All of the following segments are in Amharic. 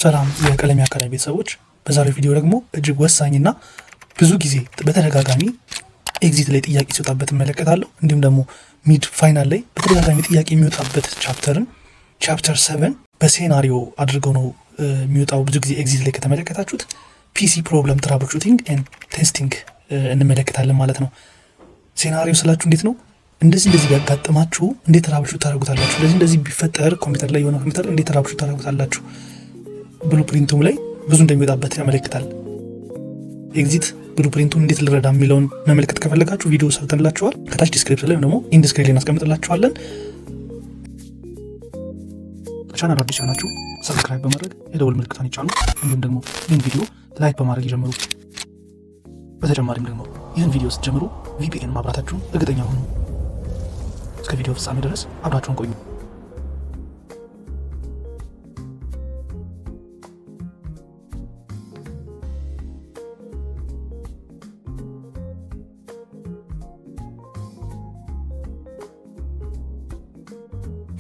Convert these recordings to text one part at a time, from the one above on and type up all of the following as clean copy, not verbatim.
ሰላም የቀለም ያካላይ ቤተሰቦች፣ በዛሬው ቪዲዮ ደግሞ እጅግ ወሳኝና ብዙ ጊዜ በተደጋጋሚ ኤግዚት ላይ ጥያቄ ሲወጣበት እንመለከታለሁ። እንዲሁም ደግሞ ሚድ ፋይናል ላይ በተደጋጋሚ ጥያቄ የሚወጣበት ቻፕተር 7 በሴናሪዮ አድርገው ነው የሚወጣው። ብዙ ጊዜ ኤግዚት ላይ ከተመለከታችሁት ፒሲ ፕሮብለም ትራብልሹቲንግ ኤንድ ቴስቲንግ እንመለከታለን ማለት ነው። ሴናሪዮ ስላችሁ እንዴት ነው? እንደዚህ ቢያጋጥማችሁ እንዴት ትራብልሹት ታደርጉታላችሁ? እንደዚህ ቢፈጠር ኮምፒውተር ላይ የሆነ ኮምፒውተር እንዴት ትራብልሹት ታደርጉታላችሁ? ብሉፕሪንቱም ላይ ብዙ እንደሚወጣበት ያመለክታል። ኤግዚት ብሉፕሪንቱን እንዴት ልረዳ የሚለውን መመልከት ከፈለጋችሁ ቪዲዮ ሰርተንላችኋል። ከታች ዲስክሪፕሽን ላይ ደግሞ ኢንድ ስክሪን ላይ እናስቀምጥላችኋለን። ቻናል አዲስ ናችሁ ሰብስክራይብ በማድረግ የደወል ምልክቷን ይጫኑ። እንዲሁም ደግሞ ይህን ቪዲዮ ላይክ በማድረግ ይጀምሩ። በተጨማሪም ደግሞ ይህን ቪዲዮ ስትጀምሩ ቪፒኤን ማብራታችሁን እርግጠኛ ሁኑ። እስከ ቪዲዮ ፍጻሜ ድረስ አብራችሁን ቆዩ።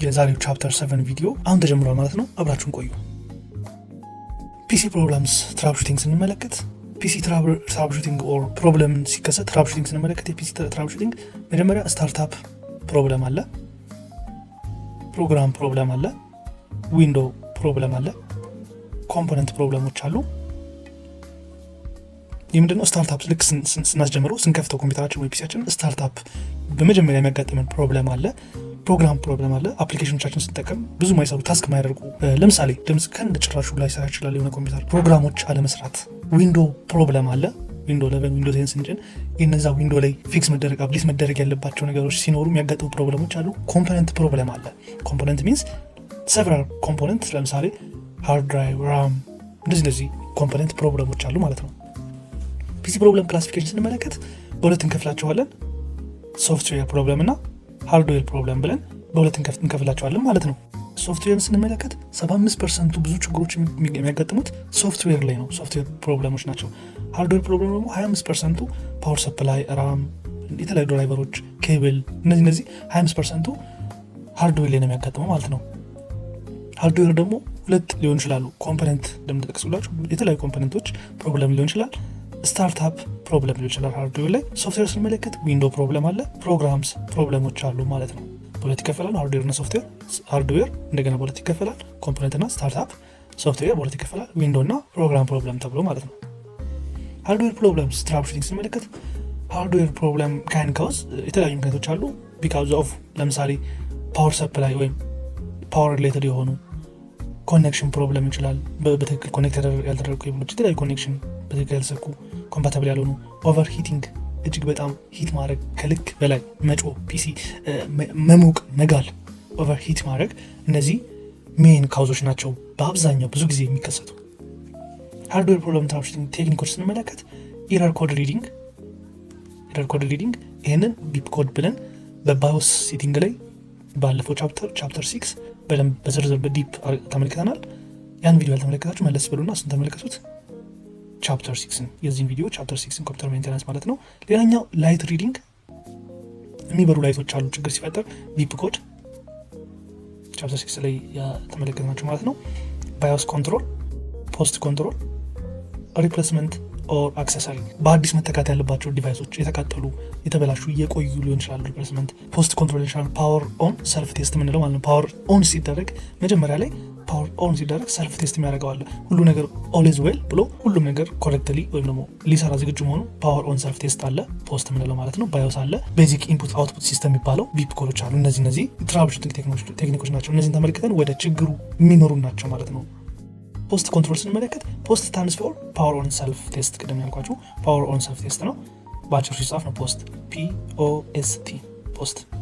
የዛሬው ቻፕተር 7 ቪዲዮ አሁን ተጀምሯል ማለት ነው። አብራችሁን ቆዩ። ፒሲ ፕሮብለምስ ትራብልሹቲንግ ስንመለከት ፒሲ ትራብልሹቲንግ ኦር ፕሮብለም ሲከሰት ትራብልሹቲንግ ስንመለከት የፒሲ ትራብልሹቲንግ መጀመሪያ ስታርታፕ ፕሮብለም አለ፣ ፕሮግራም ፕሮብለም አለ፣ ዊንዶ ፕሮብለም አለ፣ ኮምፖነንት ፕሮብለሞች አሉ። የምንድነው ስታርታፕ? ልክ ስናስጀምረው ስንከፍተው ኮምፒውተራችን ወይ ፒሲያችን ስታርታፕ በመጀመሪያ የሚያጋጥመን ፕሮብለም አለ። ፕሮግራም ፕሮብለም አለ። አፕሊኬሽኖቻችን ስንጠቀም ብዙ ማይሰሩ ታስክ ማያደርጉ፣ ለምሳሌ ድምጽ ከእንደ ጭራሹ ላይ ሰራ ይችላል የሆነ ኮምፒውተር፣ ፕሮግራሞች አለመስራት። ዊንዶ ፕሮብለም አለ። ዊንዶ 11 ዊንዶ 10 ስንጭን የነዛ ዊንዶ ላይ ፊክስ መደረግ አፕዴት መደረግ ያለባቸው ነገሮች ሲኖሩ የሚያጋጥሙ ፕሮብለሞች አሉ። ኮምፖነንት ፕሮብለም አለ። ኮምፖነንት ሚንስ ሰቨራል ኮምፖነንት፣ ለምሳሌ ሃርድ ድራይቭ፣ ራም፣ እንደዚህ ኮምፖነንት ፕሮብለሞች አሉ ማለት ነው። ፒሲ ፕሮብለም ክላሲፊኬሽን ስንመለከት በሁለት እንከፍላቸዋለን። ሶፍትዌር ፕሮብለም እና ሃርድዌር ፕሮብለም ብለን በሁለት እንከፍላቸዋለን ማለት ነው። ሶፍትዌርን ስንመለከት 75% ብዙ ችግሮች የሚያጋጥሙት ሶፍትዌር ላይ ነው። ሶፍትዌር ፕሮብለሞች ናቸው። ሃርድዌር ፕሮብለም ደግሞ 25% ፓወር ሰፕላይ፣ ራም፣ የተለያዩ ድራይቨሮች፣ ኬብል፣ እነዚህ 25% ሃርድዌር ላይ ነው የሚያጋጥመው ማለት ነው። ሃርድዌር ደግሞ ሁለት ሊሆን ይችላሉ። ኮምፖነንት እንደምንጠቅስላችሁ የተለያዩ ኮምፖነንቶች ፕሮብለም ሊሆን ይችላል። ስታርታፕ ፕሮብለም ሊሆን ይችላል ሃርድዌር ላይ። ሶፍትዌር ስንመለከት ዊንዶ ፕሮብለም አለ፣ ፕሮግራምስ ፕሮብለሞች አሉ ማለት ነው። በሁለት ይከፈላል፣ ሃርድዌር እና ሶፍትዌር። ሃርድዌር እንደገና በሁለት ይከፈላል፣ ኮምፖነንት እና ስታርታፕ። ሶፍትዌር በሁለት ይከፈላል፣ ዊንዶ እና ፕሮግራም ፕሮብለም ተብሎ ማለት ነው። ሃርድዌር ፕሮብለምስ ትራብልሹቲንግ ስንመለከት ሃርድዌር ፕሮብለም ካን ካውዝ የተለያዩ ምክንያቶች አሉ። ቢካውዝ ኦፍ ለምሳሌ ፓወር ሰፕላይ ወይም ፓወር ሪሌትድ የሆኑ ኮኔክሽን ፕሮብለም ይችላል። በትክክል ኮኔክት ያልተደረጉ ኬብሎች፣ የተለያዩ ኮኔክሽን በትክክል ያልሰኩ፣ ኮምፓታብል ያልሆኑ፣ ኦቨርሂቲንግ እጅግ በጣም ሂት ማድረግ፣ ከልክ በላይ መጮ፣ ፒሲ መሞቅ፣ መጋል፣ ኦቨርሂት ማድረግ፣ እነዚህ ሜን ካውዞች ናቸው በአብዛኛው ብዙ ጊዜ የሚከሰቱ። ሃርድዌር ፕሮብለም ትራብልሹቲንግ ቴክኒኮች ስንመለከት ኢረር ኮድ ሪዲንግ፣ ይህንን ቢፕ ኮድ ብለን በባዮስ ሴቲንግ ላይ ባለፈው ቻፕተር 6 በደንብ በዝርዝር በዲፕ ተመልክተናል። ያን ቪዲዮ ያልተመለከታችሁ መለስ በሉና እሱን ተመልከቱት። ቻፕተር 6 የዚህን ቪዲዮ ቻፕተር 6 ኮምፒውተር ሜንቴናንስ ማለት ነው። ሌላኛው ላይት ሪዲንግ፣ የሚበሩ ላይቶች አሉ ችግር ሲፈጠር ቢፕ ኮድ ቻፕተር 6 ላይ ያተመለከትናቸው ማለት ነው። ባዮስ ኮንትሮል፣ ፖስት ኮንትሮል፣ ሪፕሌስመንት ኦር አክሰሰሪ፣ በአዲስ መተካት ያለባቸው ዲቫይሶች የተቃጠሉ የተበላሹ እየቆዩ ሊሆን ይችላሉ። ሪፕሌስመንት፣ ፖስት ኮንትሮል ይችላል። ፓወር ኦን ሰልፍ ቴስት የምንለው ማለት ነው። ፓወር ኦን ሲደረግ መጀመሪያ ላይ ፓወር ኦን ሲደረግ ሰልፍ ቴስት የሚያደርገዋል። ሁሉ ነገር ኦልዌዝ ዌል ብሎ ሁሉም ነገር ኮሬክትሊ ወይም ደግሞ ሊሰራ ዝግጁ መሆኑ ፓወር ኦን ሰልፍ ቴስት አለ፣ ፖስት የምንለው ማለት ነው። ባዮስ አለ፣ ቤዚክ ኢንፑት አውትፑት ሲስተም የሚባለው፣ ቪፕ ኮዶች አሉ። እነዚህ ትራብልሹቲንግ ቴክኒኮች ናቸው። እነዚህን ተመልክተን ወደ ችግሩ የሚመሩ ናቸው ማለት ነው። ፖስት ኮንትሮል ስንመለከት ፖስት ስታንድስ ፎር ፓወር ኦን ሰልፍ ቴስት፣ ቅድም ያልኳችሁ ፓወር ኦን ሰልፍ ቴስት ነው። በአጭሩ ሲጻፍ ነው ፖስት፣ POST።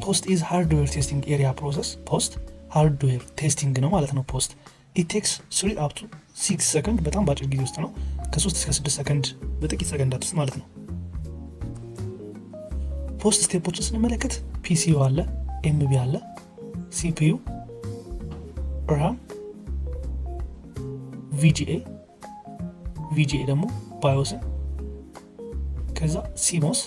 ፖስት ኢዝ ሃርድዌር ቴስቲንግ ኤሪያ ፕሮሰስ። ፖስት ሃርድዌር ቴስቲንግ ነው ማለት ነው። ፖስት ኢት ቴክስ 3 up to 6 ሰከንድ፣ በጣም በአጭር ጊዜ ውስጥ ነው። ከ3 እስከ 6 ሰከንድ በጥቂት ሰከንዳት ውስጥ ማለት ነው። ፖስት ስቴፖችን ስንመለከት ፒሲዩ አለ፣ ኤምቢ አለ፣ CPU፣ ራም፣ VGA ደግሞ ባዮስን፣ ከዛ ሲሞስ፣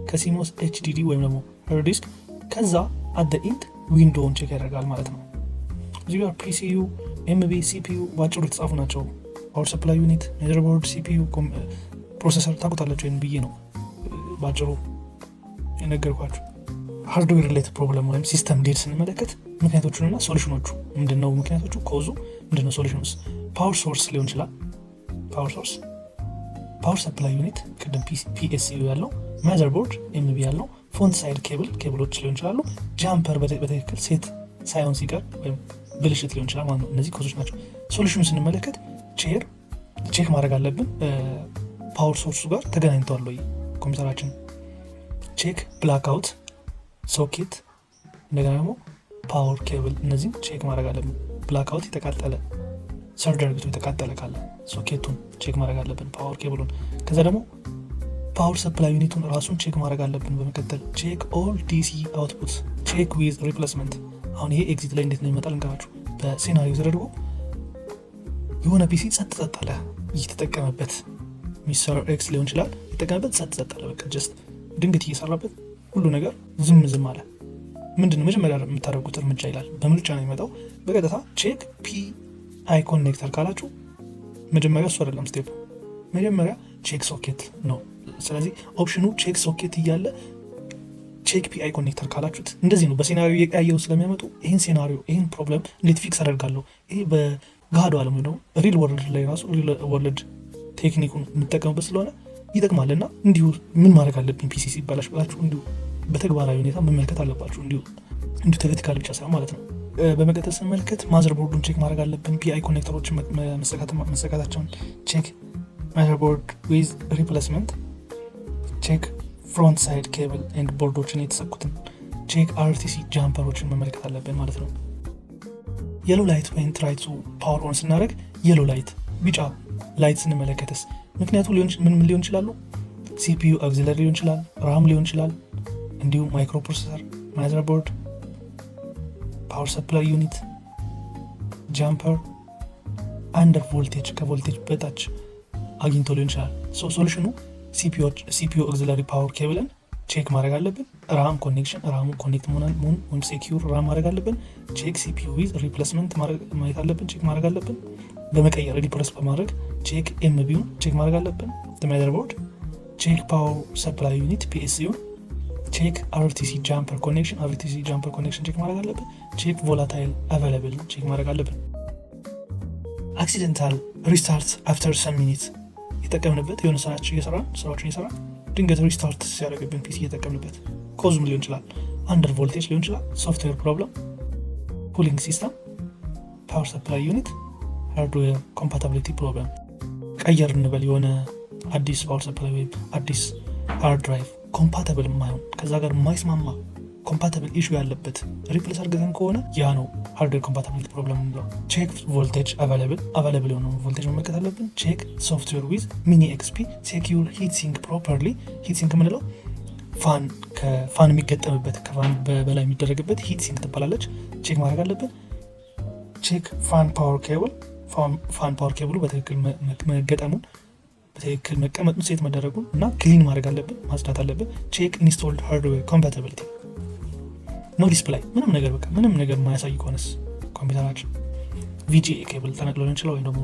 ከሲሞስ HDD ወይም ደግሞ ሃርድ ዲስክ፣ ከዛ አት ዘ ኢንድ ዊንዶውን ቼክ ያደርጋል ማለት ነው። እዚህ ጋር ፒሲዩ ኤምቢ ሲፒዩ ባጭሩ የተጻፉ ናቸው። ፓወር ሰፕላይ ዩኒት፣ ሞዘርቦርድ፣ ሲፒዩ፣ ፕሮሰሰር ታውቁታላችሁ። ይሄን ብዬ ነው ባጭሩ የነገርኳችሁ። ሃርድዌር ሪሌትድ ፕሮብለም ወይም ሲስተም ዴድ ስንመለከት ምክንያቶቹንና ሶሉሽኖቹ ምንድነው? ምክንያቶቹ ኮዙ ምንድነው? ሶሉሽንስ ፓወር ሶርስ ሊሆን ይችላል። ፓወር ሶርስ፣ ፓወር ሰፕላይ ዩኒት ቅድም ፒኤስዩ ያለው፣ ሞዘርቦርድ ኤምቢ ያለው፣ ፎንት ሳይድ ኬብሎች ሊሆን ይችላሉ። ጃምፐር በትክክል ሴት ሳይሆን ሲቀር ወይም ብልሽት ሊሆን ይችላል ማለት ነው። እነዚህ ኮዞች ናቸው። ሶሉሽኑ ስንመለከት ቼክ ማድረግ አለብን ፓወር ሶርሱ ጋር ተገናኝተዋል ወይ ኮምፒውተራችን። ቼክ ብላክአውት ሶኬት፣ እንደገና ደግሞ ፓወር ኬብል፣ እነዚህም ቼክ ማድረግ አለብን። ብላክአውት የተቃጠለ ሰርጀር ቤቱ የተቃጠለ ካለ ሶኬቱን ቼክ ማድረግ አለብን፣ ፓወር ኬብሉን። ከዛ ደግሞ ፓወር ሰፕላይ ዩኒቱን ራሱን ቼክ ማድረግ አለብን። በመቀጠል ቼክ ኦል ዲሲ አውትፑት፣ ቼክ ዊዝ ሪፕሌስመንት። አሁን ይሄ ኤግዚት ላይ እንዴት ነው ይመጣል እንገራችሁ። በሴናሪዮ ተደርጎ የሆነ ፒሲ ጸጥ አለ እየተጠቀመበት፣ ሚስተር ኤክስ ሊሆን ይችላል የተጠቀመበት ጸጥ አለ። በቃ ጀስት ድንገት እየሰራበት ሁሉ ነገር ዝም አለ። ምንድነው መጀመሪያ የምታደርጉት እርምጃ ይላል። በምርጫ ነው የሚመጣው። በቀጥታ ቼክ ፒ አይ ኮኔክተር ካላችሁ መጀመሪያ እሱ አይደለም ስቴፕ፣ መጀመሪያ ቼክ ሶኬት ነው። ስለዚህ ኦፕሽኑ ቼክ ሶኬት እያለ ቼክ ፒ አይ ኮኔክተር ካላችሁት እንደዚህ ነው። በሴናሪዮ እየቀያየሩ ስለሚያመጡ ይህን ሴናሪዮ ይህን ፕሮብለም እንዴት ፊክስ አደርጋለሁ፣ ይሄ በገሃዱ ዓለም ወይ ደግሞ ሪል ወርልድ ላይ ራሱ ሪል ወርልድ ቴክኒኩን የምጠቀምበት ስለሆነ ይጠቅማል። እና እንዲሁ ምን ማድረግ አለብኝ ፒሲ ሲባላሽ ብላችሁ እንዲሁ በተግባራዊ ሁኔታ መመልከት አለባችሁ። እንዲሁ ቴዎሬቲካል ብቻ ሳይሆን ማለት ነው። በመቀጠል ስንመለከት ማዘርቦርዱን ቼክ ማድረግ አለብን። ፒአይ ኮኔክተሮችን መሰካታቸውን ቼክ፣ ማዘርቦርድ ዊዝ ሪፕሌስመንት ቼክ፣ ፍሮንት ሳይድ ኬብል ኤንድ ቦርዶችን የተሰኩትን ቼክ፣ አርቲሲ ጃምፐሮችን መመልከት አለብን ማለት ነው። የሎ ላይት ወይም ትራይቱ ፓወር ኦን ስናደርግ የሎ ላይት ቢጫ ላይት ስንመለከትስ ምክንያቱ ምን ሊሆን ይችላሉ? ሲፒዩ አግዚለሪ ሊሆን ይችላል፣ ራም ሊሆን ይችላል፣ እንዲሁም ማይክሮፕሮሰሰር፣ ማዘርቦርድ፣ ፓወር ሰፕላይ ዩኒት፣ ጃምፐር አንደር ቮልቴጅ ከቮልቴጅ በታች አግኝቶ ሊሆን ይችላል። ሶሉሽኑ ሲፒዩ አግዚለሪ ፓወር ኬብልን ቼክ ማድረግ አለብን። ራም ኮኔክሽን ራሙ ኮኔክት መሆን ወይም ሴኪዩር ራም ማድረግ አለብን። ቼክ ሲፒዩ ዊዝ ሪፕሌስመንት ማየት አለብን፣ ቼክ ማድረግ አለብን። በመቀየር ሪፕሌስ በማድረግ ቼክ ኤምቢውን ቼክ ማድረግ አለብን። ማዘርቦርድ ቼክ ፓወር ሰፕላይ ዩኒት ፒኤስዩን ቼክ አርቲሲ ጃምፐር ኮኔክሽን ቼክ ማድረግ አለብን። ቼክ ቮላታይል አቬይላብል ቼክ ማድረግ አለብን። አክሲደንታል ሪስታርት አፍተር ሰም ሚኒት የተጠቀምንበት የሆነ ስራዎችን እየሰራን ድንገት ሪስታርት ሲያደርግብን ፒሲ እየተጠቀምንበት ኮዙም ሊሆን ይችላል፣ አንደር ቮልቴጅ ሊሆን ይችላል፣ ሶፍትዌር ፕሮብለም፣ ኩሊንግ ሲስተም፣ ፓወር ሰፕላይ ዩኒት፣ ሃርድዌር ኮምፓታቢሊቲ ፕሮብለም። ቀየር እንበል የሆነ አዲስ ፓወር ሰፕላይ ወይም አዲስ ሃርድ ድራይቭ ኮምፓታብል የማይሆን ከዛ ጋር የማይስማማ ኮምፓታብል ኢሹ ያለበት ሪፕሌስ አድርገን ከሆነ ያ ነው ሃርድዌር ኮምፓታቢሊቲ ፕሮብለም እንለው። ቼክ ቮልቴጅ አቬይላብል የሆነ ቮልቴጅ መመልከት አለብን። ቼክ ሶፍትዌር ዊዝ ሚኒ ኤክስፒ ሴኪዩር ሂት ሲንክ ፕሮፐርሊ። ሂት ሲንክ የምንለው ከፋን የሚገጠምበት ከፋን በላይ የሚደረግበት ሂት ሲንክ ትባላለች። ቼክ ማድረግ አለብን። ቼክ ፋን ፓወር ኬብሉ በትክክል መገጠሙን በትክክል መቀመጡን ሴት መደረጉን እና ክሊን ማድረግ አለብን፣ ማጽዳት አለብን። ቼክ ኢንስቶልድ ሃርድዌር ኮምፓታቢሊቲ። ኖ ዲስፕላይ ምንም ነገር የማያሳይ ከሆነስ ኮምፒውተራችን ቪጂኤ ኬብል ተነቅሎ ሊሆን ይችላል፣ ወይም ደግሞ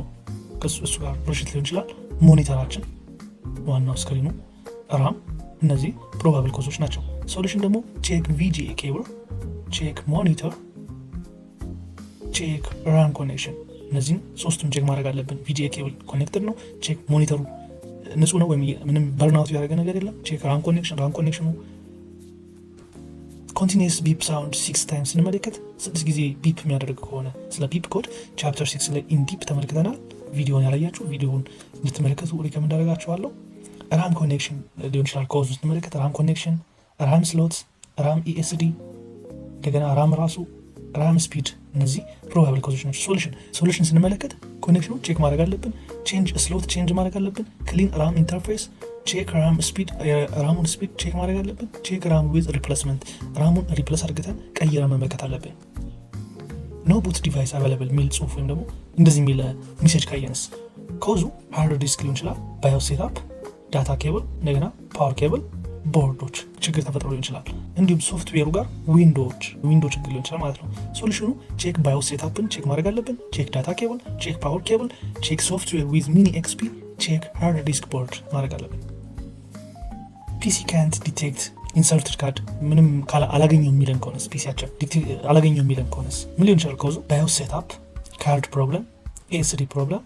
እሱ ጋር ብልሽት ሊሆን ይችላል። ሞኒተራችን ዋናው ስክሪኑ፣ ራም፣ እነዚህ ፕሮባብል ኮዞች ናቸው። ሶሉሽን ደግሞ ቼክ ቪጂኤ ኬብል፣ ቼክ ሞኒተር፣ ቼክ ራም ኮኔክሽን። እነዚህም ሶስቱም ቼክ ማድረግ አለብን። ቪጂኤ ኬብል ኮኔክትድ ነው። ቼክ ሞኒተሩ ንጹህ ነው ወይም ምንም በርናውት ያደረገ ነገር የለም። ቼክ ራም ኮኔክሽኑ ኮንቲኒየስ ቢፕ ሳውንድ 6 ታይምስ ስንመለከት 6 ጊዜ ቢፕ የሚያደርግ ከሆነ ስለ ቢፕ ኮድ ቻፕተር 6 ላይ ኢንዲፕ ተመልክተናል። ቪዲዮን ያላያችሁ ቪዲዮን እንድትመለከቱ ሪከመንድ አደርጋችኋለሁ። ራም ኮኔክሽን ሊሆን ይችላል። ኮዝ ስንመለከት ራም ኮኔክሽን፣ ራም ስሎት፣ ራም ኢኤስዲ፣ እንደገና ራም ራሱ፣ ራም ስፒድ፣ እነዚህ ፕሮባብል ኮዞች ናቸው። ሶሉሽን ስንመለከት ኮኔክሽኑ ቼክ ማድረግ አለብን። ቼንጅ ስሎት ቼንጅ ማድረግ አለብን። ክሊን ራም ኢንተርፌስ፣ ቼክ ራም ስፒድ፣ ራሙን ስፒድ ቼክ ማድረግ አለብን። ቼክ ራም ዊዝ ሪፕሌስመንት፣ ራሙን ሪፕሌስ አድርገን ቀይረን መመልከት አለብን። ኖ ቡት ዲቫይስ አቬይላብል ሚል ጽሁፍ ወይም ደግሞ እንደዚህ የሚል ሜሴጅ ካየንስ ኮዙ ሃርድ ዲስክ ሊሆን ይችላል፣ ባዮስ ሴትአፕ፣ ዳታ ኬብል፣ እንደገና ፓወር ኬብል፣ ቦርዶች ችግር ተፈጥሮ ሊሆን ይችላል። እንዲሁም ሶፍትዌሩ ጋር ዊንዶ ችግር ሊሆን ይችላል ማለት ነው። ሶሉሽኑ ቼክ ባዮስ ሴታፕን ቼክ ማድረግ አለብን። ቼክ ዳታ ኬብል፣ ቼክ ፓወር ኬብል፣ ቼክ ሶፍትዌር ዊዝ ሚኒ ኤክስፒ፣ ቼክ ሃርድ ዲስክ ቦርድ ማድረግ አለብን። ፒሲ ካንት ዲቴክት ኢንሰርትድ ካርድ ምንም አላገኘው የሚለን ከሆነስ ፒሲያችን አላገኘው የሚለን ከሆነስ ምን ሊሆን ይችላል? ከዙ ባዮስ ሴታፕ፣ ካርድ ፕሮብለም፣ ኤስዲ ፕሮብለም፣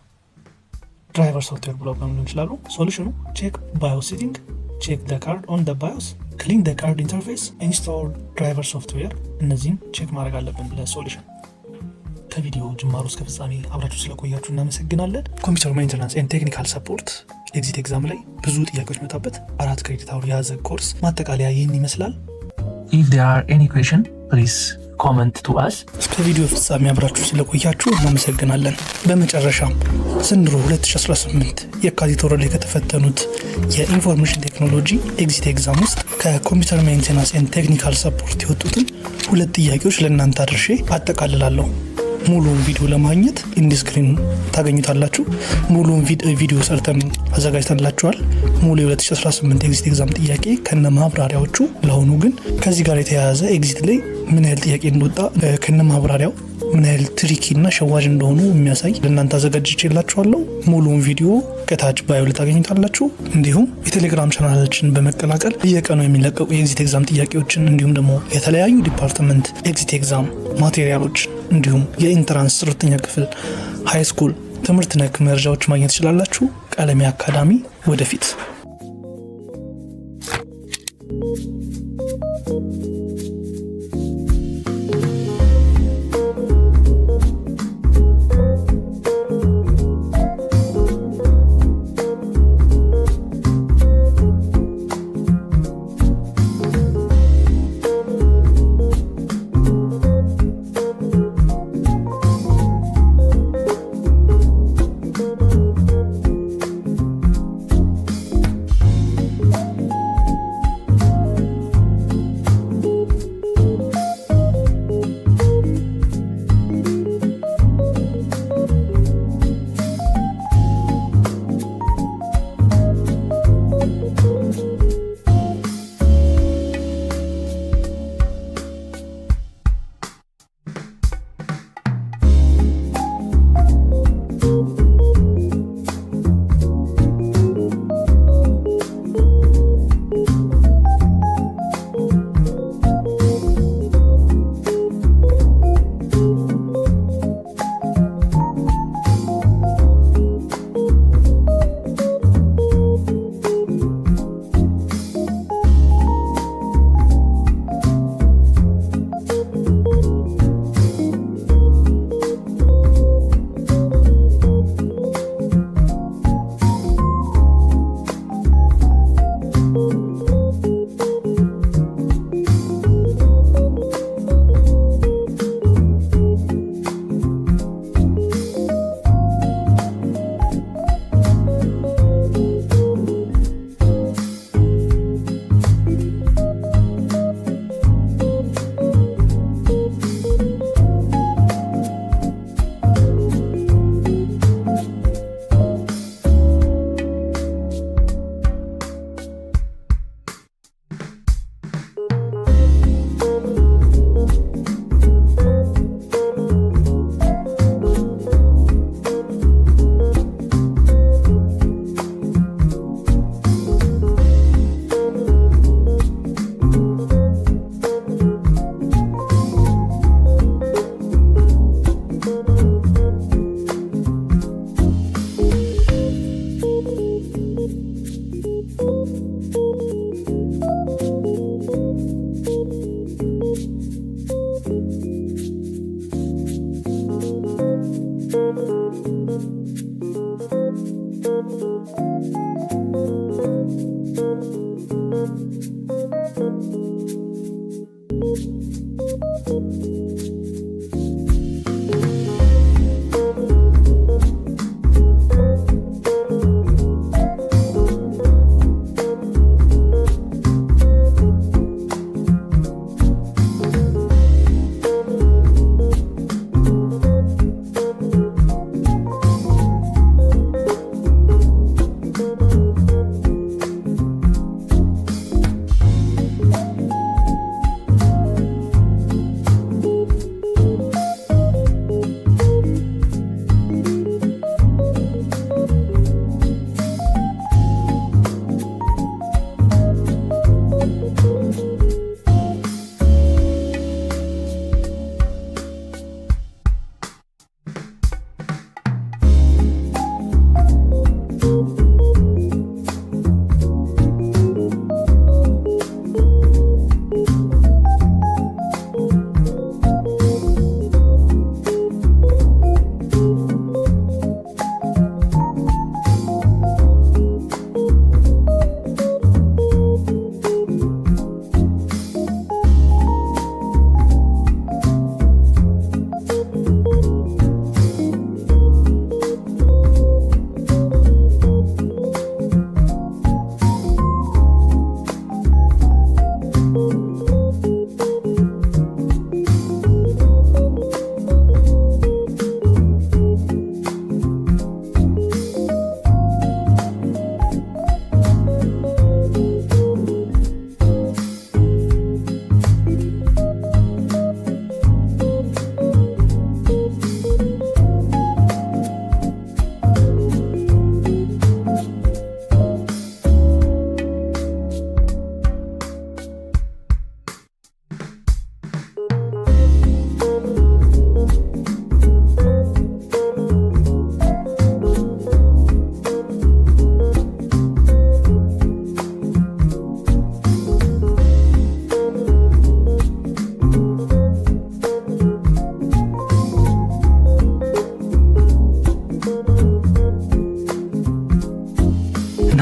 ድራይቨር ሶፍትዌር ፕሮብለም ሊሆን ይችላሉ። ሶሉሽኑ ቼክ ባዮስ ሴቲንግ፣ ቼክ ደ ካርድ ኦን ደ ባዮስ፣ ክሊን ደ ካርድ ኢንተርፌስ፣ ኢንስቶል ድራይቨር ሶፍትዌር። እነዚህም ቼክ ማድረግ አለብን ለሶሉሽን። ከቪዲዮ ጅማሩ እስከ ፍጻሜ አብራችሁ ስለቆያችሁ እናመሰግናለን። ኮምፒውተር ሜንቴናንስ ኤንድ ቴክኒካል ሰፖርት ኤግዚት ኤግዛም ላይ ብዙ ጥያቄዎች መጣበት 4 ክሬዲት አወር የያዘ ኮርስ ማጠቃለያ ይህን ይመስላል። If there are any question, please comment to us. እስከ ቪዲዮ ፍጻሜ አብራችሁ ስለቆያችሁ እናመሰግናለን። በመጨረሻም ዘንድሮ 2018 የካቲት ወር ላይ ከተፈተኑት የኢንፎርሜሽን ቴክኖሎጂ ኤግዚት ኤግዛም ውስጥ ከኮምፒውተር ሜንቴናንስ ኤንድ ቴክኒካል ሰፖርት የወጡትን 2 ጥያቄዎች ለእናንተ አድርሼ አጠቃልላለሁ። ሙሉውን ቪዲዮ ለማግኘት ኢንዲስክሪን ታገኙታላችሁ። ሙሉውን ቪዲዮ ሰርተን አዘጋጅተንላችኋል። ሙሉ የ2018 ኤግዚት ኤግዛም ጥያቄ ከነ ማብራሪያዎቹ። ለአሁኑ ግን ከዚህ ጋር የተያያዘ ኤግዚት ላይ ምን ያህል ጥያቄ እንደወጣ ከነ ማብራሪያው ምን ያህል ትሪኪ እና ሸዋጅ እንደሆኑ የሚያሳይ ለእናንተ አዘጋጅቼላችኋለሁ። ሙሉውን ቪዲዮ ከታች ባዮ ላይ ታገኙታላችሁ። እንዲሁም የቴሌግራም ቻናላችንን በመቀላቀል በየቀኑ የሚለቀቁ የኤግዚት ኤግዛም ጥያቄዎችን እንዲሁም ደግሞ የተለያዩ ዲፓርትመንት ኤግዚት ኤግዛም ማቴሪያሎች እንዲሁም የኢንትራንስ 12ኛ ክፍል ሃይ ስኩል ትምህርት ነክ መረጃዎች ማግኘት ትችላላችሁ። ቀለሜ አካዳሚ ወደፊት።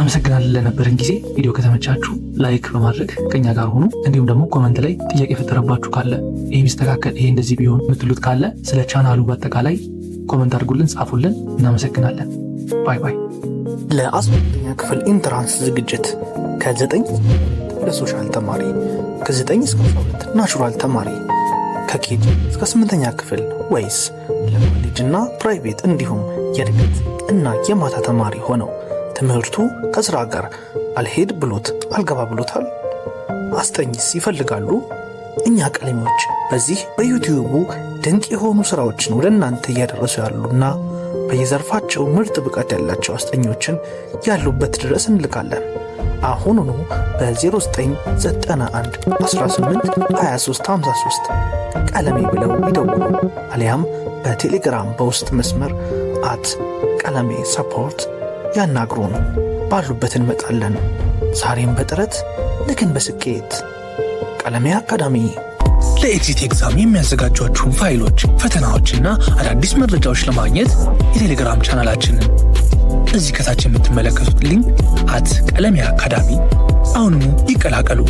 እናመሰግናለን ለነበረን ጊዜ። ቪዲዮ ከተመቻችሁ ላይክ በማድረግ ከኛ ጋር ሆኑ። እንዲሁም ደግሞ ኮመንት ላይ ጥያቄ የፈጠረባችሁ ካለ ይሄ ቢስተካከል ይሄ እንደዚህ ቢሆን የምትሉት ካለ ስለ ቻናሉ በአጠቃላይ ኮመንት አድርጉልን፣ ጻፉልን። እናመሰግናለን። ባይ ባይ። ለ12ኛ ክፍል ኢንትራንስ ዝግጅት ከ9 ለሶሻል ተማሪ፣ ከ9 እስከ 12 ናቹራል ተማሪ፣ ከኬጂ እስከ 8ኛ ክፍል ወይስ ለኮሌጅ እና ፕራይቬት እንዲሁም የድገት እና የማታ ተማሪ ሆነው ትምህርቱ ከስራ ጋር አልሄድ ብሎት አልገባ ብሎታል? አስጠኝስ ይፈልጋሉ? እኛ ቀለሞች በዚህ በዩቲዩቡ ድንቅ የሆኑ ስራዎችን ወደ እናንተ እያደረሱ ያሉና በየዘርፋቸው ምርጥ ብቃት ያላቸው አስጠኞችን ያሉበት ድረስ እንልካለን። አሁኑኑ በ0991 18 23 53 ቀለሜ ብለው ይደውሉ፣ አሊያም በቴሌግራም በውስጥ መስመር @ቀለሜ ሰፖርት ያናግሩን። ባሉበት እንመጣለን። ዛሬም በጥረት ነገን በስኬት። ቀለሜ አካዳሚ ለኤግዚት ኤግዛም የሚያዘጋጇችሁን ፋይሎች፣ ፈተናዎችና አዳዲስ መረጃዎች ለማግኘት የቴሌግራም ቻናላችንን እዚህ ከታች የምትመለከቱት ሊንክ @ቀለሜ አካዳሚ አሁኑኑ ይቀላቀሉ።